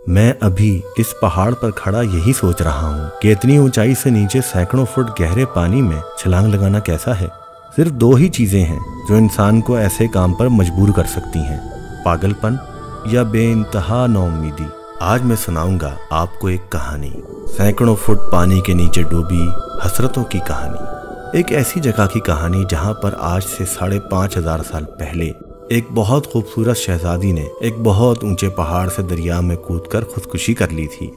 मैं अभी इस पहाड़ पर खड़ा यही सोच रहा हूँ कि इतनी ऊंचाई से नीचे सैकड़ों फुट गहरे पानी में छलांग लगाना कैसा है। सिर्फ दो ही चीजें हैं जो इंसान को ऐसे काम पर मजबूर कर सकती हैं, पागलपन या बेइंतहा नाउम्मीदी। आज मैं सुनाऊंगा आपको एक कहानी, सैकड़ों फुट पानी के नीचे डूबी हसरतों की कहानी। एक ऐसी जगह की कहानी जहां पर आज से 5,500 साल पहले एक बहुत खूबसूरत शहजादी ने एक बहुत ऊंचे पहाड़ से दरिया में कूदकर खुदकुशी कर ली थी।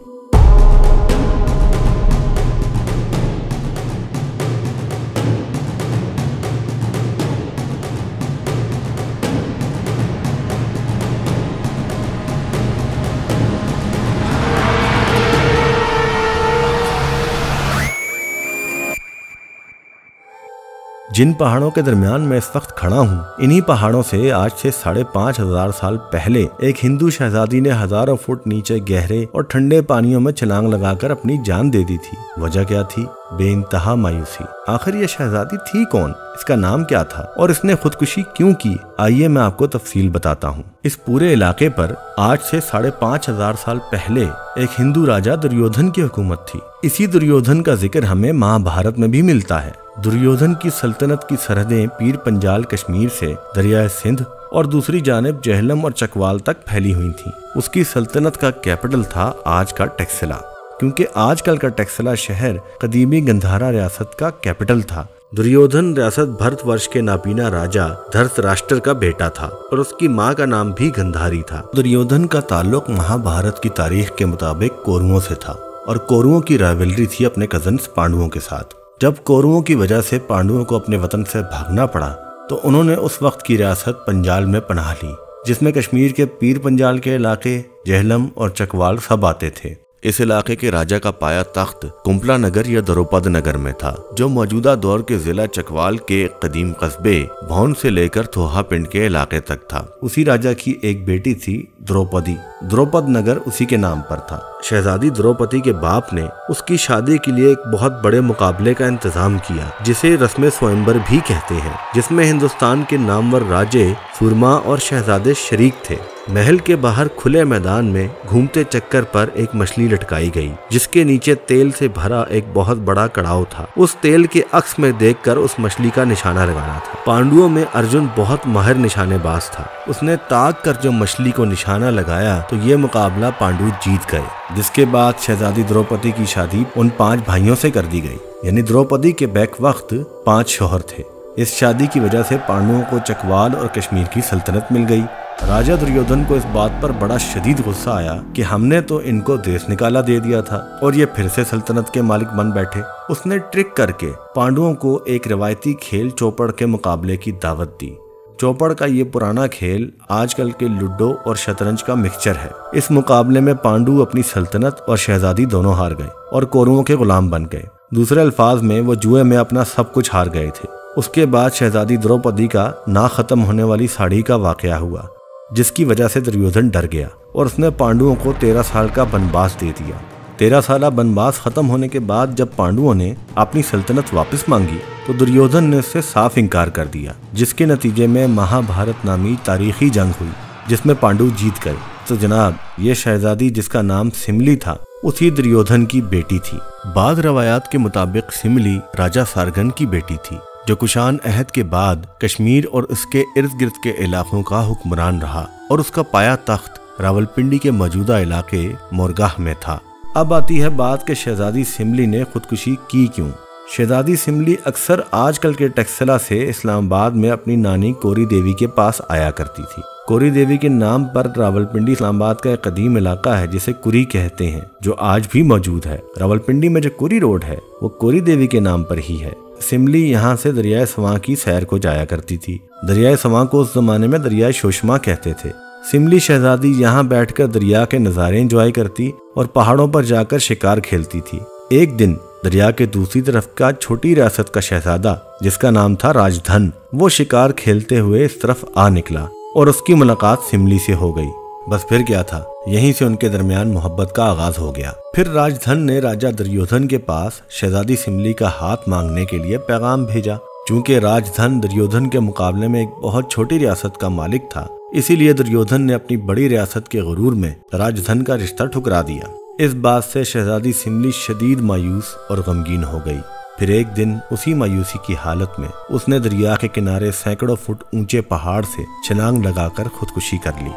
जिन पहाड़ों के दरमियान मैं इस वक्त खड़ा हूँ, इन्हीं पहाड़ों से आज से 5,500 साल पहले एक हिंदू शहजादी ने हजारों फुट नीचे गहरे और ठंडे पानियों में छलांग लगाकर अपनी जान दे दी थी। वजह क्या थी? बेइंतहा मायूसी। आखिर ये शहजादी थी कौन, इसका नाम क्या था और इसने खुदकुशी क्यों की? आइए मैं आपको तफसील बताता हूँ। इस पूरे इलाके पर आज से 5,500 साल पहले एक हिंदू राजा दुर्योधन की हुकूमत थी। इसी दुर्योधन का जिक्र हमें महाभारत में भी मिलता है। दुर्योधन की सल्तनत की सरहदें पीर पंजाल कश्मीर से दरियाए सिंध और दूसरी जानिब जेहलम और चकवाल तक फैली हुई थी। उसकी सल्तनत का कैपिटल था आज का टैक्सिला, क्योंकि आजकल का टैक्सिला शहर कदीमी गंधारा रियासत का कैपिटल था। दुर्योधन रियासत भारतवर्ष के नाबीना राजा धृतराष्ट्र का बेटा था और उसकी माँ का नाम भी गंधारी था। दुर्योधन का ताल्लुक महाभारत की तारीख के मुताबिक कौरवों से था और कौरवों की राइवलरी थी अपने कजन्स पांडवों के साथ। जब कौरवों की वजह से पांडवों को अपने वतन से भागना पड़ा तो उन्होंने उस वक्त की रियासत पंजाल में पनाह ली, जिसमें कश्मीर के पीर पंजाल के इलाके, जेहलम और चकवाल सब आते थे। इस इलाके के राजा का पाया तख्त कुंपला नगर या द्रौपद नगर में था, जो मौजूदा दौर के जिला चकवाल के कदीम कस्बे भौन से लेकर थोहा पिंड के इलाके तक था। उसी राजा की एक बेटी थी द्रौपदी। द्रौपद नगर उसी के नाम पर था। शहजादी द्रौपदी के बाप ने उसकी शादी के लिए एक बहुत बड़े मुकाबले का इंतजाम किया, जिसे रस्म स्वयंवर भी कहते हैं, जिसमें हिंदुस्तान के नामवर राजे, सुरमा और शहजादे शरीक थे। महल के बाहर खुले मैदान में घूमते चक्कर पर एक मछली लटकाई गई, जिसके नीचे तेल से भरा एक बहुत बड़ा कड़ाव था। उस तेल के अक्स में देखकर उस मछली का निशाना लगाना था। पांडवों में अर्जुन बहुत माहिर निशानेबाज था। उसने ताक कर जो मछली को निशाना लगाया तो ये मुकाबला पांडु जीत गए, जिसके बाद शहजादी द्रौपदी की शादी उन 5 भाइयों से कर दी गई। यानी द्रौपदी के बैक वक्त 5 शौहर थे। इस शादी की वजह से पांडवों को चकवाल और कश्मीर की सल्तनत मिल गई। राजा दुर्योधन को इस बात पर बड़ा शदीद गुस्सा आया कि हमने तो इनको देश निकाला दे दिया था और ये फिर से सल्तनत के मालिक बन बैठे। उसने ट्रिक करके पांडवों को एक रवायती खेल चौपड़ के मुकाबले की दावत दी। चौपड़ का ये पुराना खेल आजकल के लूडो और शतरंज का मिक्सचर है। इस मुकाबले में पांडु अपनी सल्तनत और शहजादी दोनों हार गए और कौरवों के गुलाम बन गए। दूसरे अल्फाज में वो जुए में अपना सब कुछ हार गए थे। उसके बाद शहजादी द्रौपदी का ना खत्म होने वाली साड़ी का वाकया हुआ, जिसकी वजह से दुर्योधन डर गया और उसने पांडवों को 13 साल का वनवास दे दिया। 13 साल वनवास खत्म होने के बाद जब पांडवों ने अपनी सल्तनत वापस मांगी तो दुर्योधन ने उससे साफ इनकार कर दिया, जिसके नतीजे में महाभारत नामी तारीखी जंग हुई, जिसमें पांडु जीत गए। तो जनाब, ये शहजादी जिसका नाम सिमली था उसी दुर्योधन की बेटी थी। बाद रवायात के मुताबिक सिमली राजा सारगन की बेटी थी, जो कुशान अहद के बाद कश्मीर और उसके इर्द गिर्द के इलाकों का हुक्मरान रहा और उसका पाया तख्त रावलपिंडी के मौजूदा इलाके मोरगाह में था। अब आती है बात कि शहजादी सिमली ने खुदकुशी की क्यों। शहजादी सिमली अक्सर आजकल के टैक्सिला से इस्लामाबाद में अपनी नानी कोरी देवी के पास आया करती थी। कोरी देवी के नाम पर रावलपिंडी इस्लामाबाद का एक कदीम इलाका है जिसे कुरी कहते हैं, जो आज भी मौजूद है। रावलपिंडी में जो कुरी रोड है वो कोरी देवी के नाम पर ही है। सिमली यहाँ से दरियाए सवां की सैर को जाया करती थी। दरियाए सवां को उस जमाने में दरियाए शोशमा कहते थे। सिमली शहजादी यहाँ बैठकर दरिया के नज़ारे एंजॉय करती और पहाड़ों पर जाकर शिकार खेलती थी। एक दिन दरिया के दूसरी तरफ का छोटी रियासत का शहजादा, जिसका नाम था राजधन, वो शिकार खेलते हुए इस तरफ आ निकला और उसकी मुलाकात सिमली से हो गई। बस फिर क्या था, यहीं से उनके दरमियान मोहब्बत का आगाज हो गया। फिर राजधन ने राजा दुर्योधन के पास शहजादी सिमली का हाथ मांगने के लिए पैगाम भेजा। चूंकि राजधन दुर्योधन के मुकाबले में एक बहुत छोटी रियासत का मालिक था, इसीलिए दुर्योधन ने अपनी बड़ी रियासत के गुरूर में राजधन का रिश्ता ठुकरा दिया। इस बात से शहजादी सिमली शदीद मायूस और गमगीन हो गई। फिर एक दिन उसी मायूसी की हालत में उसने दरिया के किनारे सैकड़ों फुट ऊंचे पहाड़ से छलांग लगाकर खुदकुशी कर ली।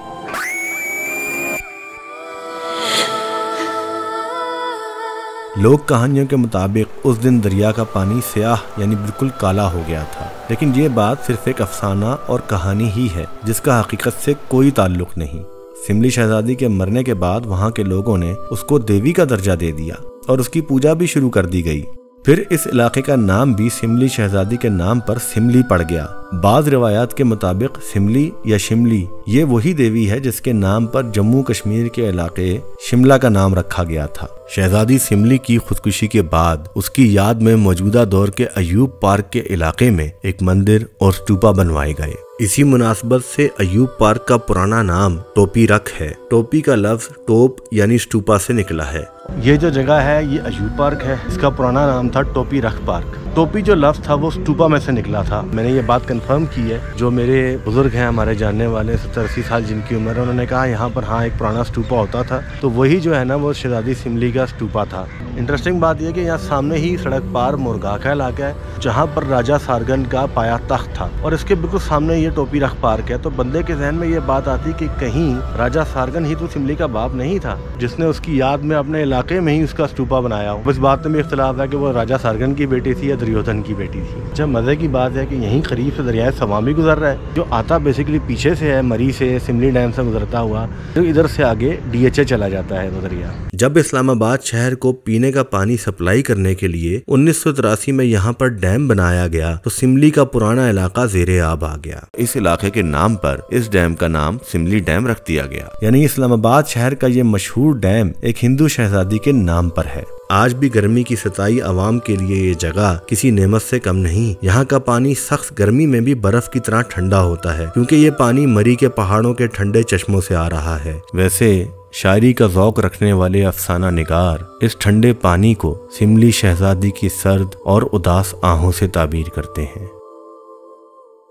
लोक कहानियों के मुताबिक उस दिन दरिया का पानी स्याह यानी बिल्कुल काला हो गया था, लेकिन ये बात सिर्फ एक अफसाना और कहानी ही है जिसका हकीकत से कोई ताल्लुक नहीं। सिमली शहजादी के मरने के बाद वहाँ के लोगों ने उसको देवी का दर्जा दे दिया और उसकी पूजा भी शुरू कर दी गई। फिर इस इलाके का नाम भी सिमली शहजादी के नाम पर सिमली पड़ गया। बाज़ रिवायात के मुताबिक सिमली या शिमली ये वही देवी है जिसके नाम पर जम्मू कश्मीर के इलाके शिमला का नाम रखा गया था। शहजादी सिमली की खुदकुशी के बाद उसकी याद में मौजूदा दौर के अयूब पार्क के इलाके में एक मंदिर और स्तूपा बनवाए गए। इसी मुनासबत से अयूब पार्क का पुराना नाम टोपी रख है। टोपी का लफ्ज टोप यानी स्तूपा से निकला है। ये जो जगह है ये अयूब पार्क है, इसका पुराना नाम था टोपी रख पार्क। टोपी जो लफ्ज था वो स्तूपा में से निकला था। मैंने ये बात कंफर्म की है, जो मेरे बुजुर्ग हैं हमारे जानने वाले 70-80 साल जिनकी उम्र है, उन्होंने कहा यहाँ पर हाँ एक पुराना स्तूपा होता था, तो वही जो है ना वो शहजादी सिमली का स्तूपा था। इंटरेस्टिंग बात यह कि यहाँ सामने ही सड़क पार मुरगा का इलाका है जहाँ पर राजा सारगन का पाया तख्त था और इसके बिल्कुल सामने ये टोपी रख पार्क है। तो बंदे के जहन में ये बात आती कि कहीं राजा सारगन ही तो सिमली का बाप नहीं था जिसने उसकी याद में अपने इलाके में ही उसका स्तूपा बनाया हो। इस बात में भी इख्तिलाफ है कि वो राजा सारगन की बेटी थी या दुर्योधन की बेटी थी। जब मजे की बात है कि यहीं करीब से दरिया सवामी गुजर रहा है जो आता बेसिकली पीछे से है, मरी से सिमली डैम से गुजरता हुआ, तो इधर से आगे DHA चला जाता है वो दरिया। जब इस्लामाबाद शहर को पीने का पानी सप्लाई करने के लिए 1983 में यहाँ पर डैम बनाया गया तो सिमली का पुराना इलाका ज़ेरे आब आ गया। इस इलाके के नाम पर इस डैम का नाम सिमली डैम रख दिया गया। यानी इस्लामाबाद शहर का ये मशहूर डैम एक हिंदू शहजादी के नाम पर है। आज भी गर्मी की सताई आवाम के लिए ये जगह किसी नेमत से कम नहीं। यहाँ का पानी सख्त गर्मी में भी बर्फ की तरह ठंडा होता है क्योंकि ये पानी मरी के पहाड़ों के ठंडे चश्मों से आ रहा है। वैसे शायरी का ज़ौक़ रखने वाले अफसाना निगार इस ठंडे पानी को सिमली शहजादी की सर्द और उदास आहों से ताबीर करते हैं।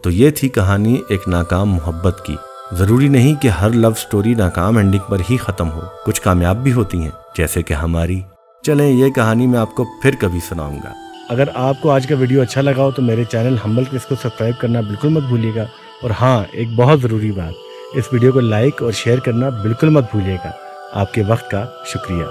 तो ये थी कहानी एक नाकाम मोहब्बत की। ज़रूरी नहीं कि हर लव स्टोरी नाकाम एंडिंग पर ही ख़त्म हो, कुछ कामयाब भी होती हैं जैसे कि हमारी। चलें ये कहानी मैं आपको फिर कभी सुनाऊंगा। अगर आपको आज का वीडियो अच्छा लगा हो तो मेरे चैनल हम्बल क्रिस को सब्सक्राइब करना बिल्कुल मत भूलिएगा। और हाँ, एक बहुत ज़रूरी बात, इस वीडियो को लाइक और शेयर करना बिल्कुल मत भूलिएगा। आपके वक्त का शुक्रिया।